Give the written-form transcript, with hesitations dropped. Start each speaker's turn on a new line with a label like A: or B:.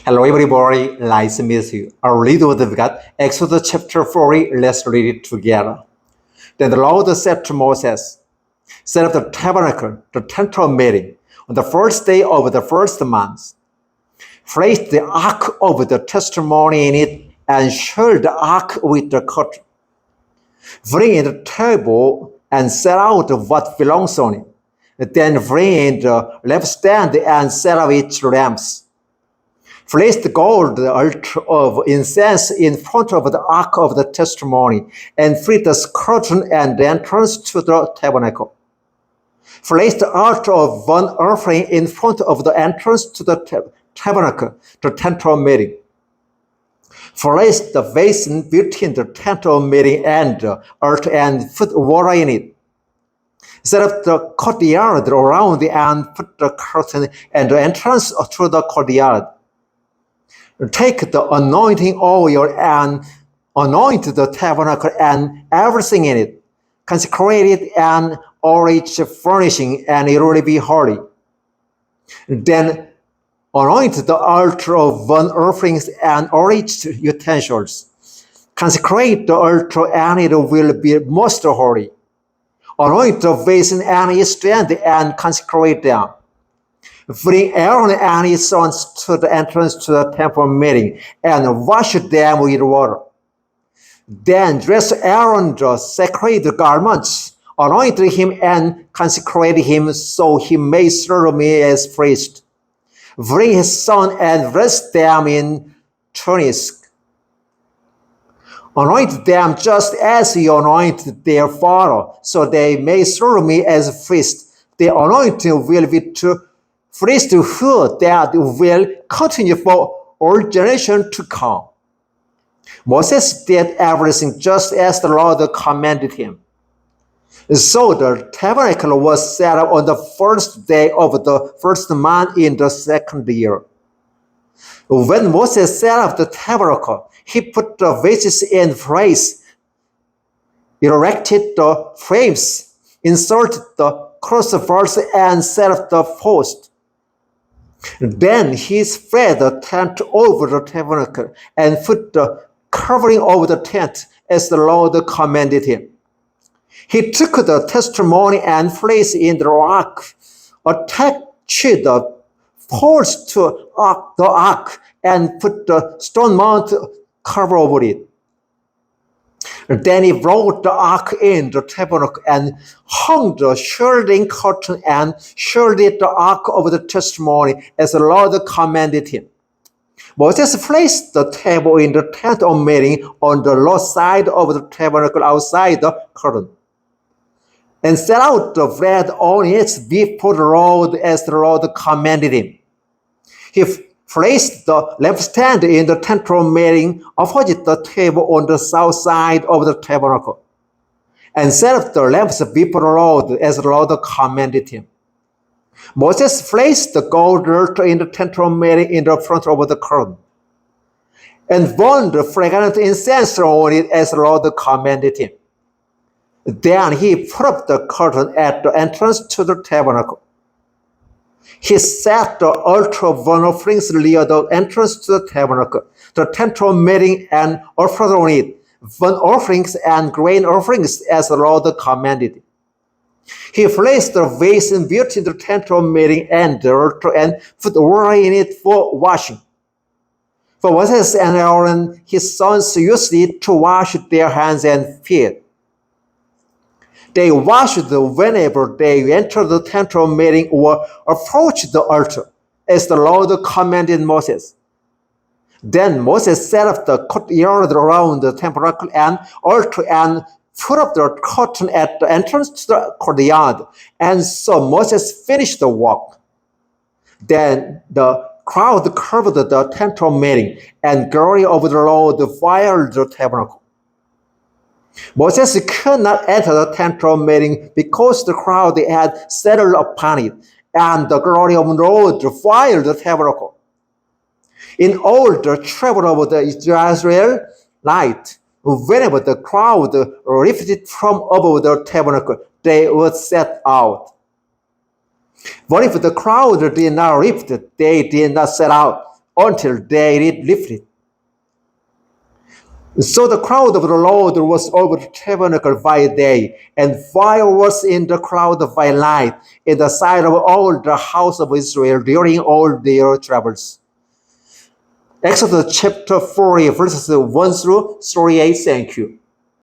A: Hello everybody, nice to meet you. I'll read with God, Exodus chapter 40, let's read it together. Then the Lord said to Moses, set up the tabernacle, the tent of meeting, on the first day of the first month. Place the ark of the testimony in it, and shield the ark with the curtain. Bring in the table and set out what belongs on it. Then bring in the lampstand and set up its lamps. Place the gold altar of incense in front of the ark of the testimony, and free the curtain and the entrance to the tabernacle. Place the altar of burnt offering in front of the entrance to the tabernacle, the tent of meeting. Place the basin between the tent of meeting and the altar and put water in it. Set up the courtyard around and put the curtain and the entrance to the courtyard. Take the anointing oil and anoint the tabernacle and everything in it. Consecrate it and all its furnishing, and it will be holy. Then anoint the altar of burnt offerings and all its utensils. Consecrate the altar, and it will be most holy. Anoint the basin and its stand and consecrate them. Bring Aaron and his sons to the entrance to the temple meeting and wash them with water. Then dress Aaron the sacred garments, anoint him and consecrate him so he may serve me as priest. Bring his son and rest them in tunics. Anoint them just as you anoint their father, so they may serve me as priest. The anointing will be to priesthood that will continue for all generations to come. Moses did everything just as the Lord commanded him. So the tabernacle was set up on the first day of the first month in the second year. When Moses set up the tabernacle, he put the bases in place, erected the frames, inserted the crossbars, and set up the post. Then he spread the tent over the tabernacle and put the covering over the tent as the Lord commanded him. He took the testimony and placed in the ark, attached the poles to the ark, and put the stone mount cover over it. Then he brought the ark in the tabernacle and hung the shielding curtain and shielded the ark of the testimony as the Lord commanded him. Moses placed the table in the tent of meeting on the north side of the tabernacle outside the curtain, and set out the bread on it before the Lord as the Lord commanded him. He placed the lampstand in the tent of meeting opposite the table on the south side of the tabernacle, and set up the lamps before the Lord as the Lord commanded him. Moses placed the gold altar in the tent of meeting in the front of the curtain, and burned the fragrant incense on it as the Lord commanded him. Then he put up the curtain at the entrance to the tabernacle. He set the altar of burnt offerings near the entrance to the tabernacle, the tent of meeting, and offered on it burnt offerings and grain offerings as the Lord commanded. He placed the basin between the tent of meeting and the altar and put water in it for washing. For Moses and Aaron, his sons, used it to wash their hands and feet. They washed whenever they entered the tent of meeting or approached the altar, as the Lord commanded Moses. Then Moses set up the courtyard around the tabernacle and altar and put up the curtain at the entrance to the courtyard. And so Moses finished the work. Then the crowd covered the tent of meeting, and glory of the Lord filled the tabernacle. Moses could not enter the tent of meeting because the crowd had settled upon it, and the glory of the Lord filled the tabernacle. In all the travel of the Israelites, whenever the crowd lifted from above the tabernacle, they would set out. But if the crowd did not lift, they did not set out. until they lifted. So the cloud of the Lord was over the tabernacle by day, and fire was in the cloud by night, in the sight of all the house of Israel during all their travels. Exodus chapter 40, verses 1 through 38. Thank you.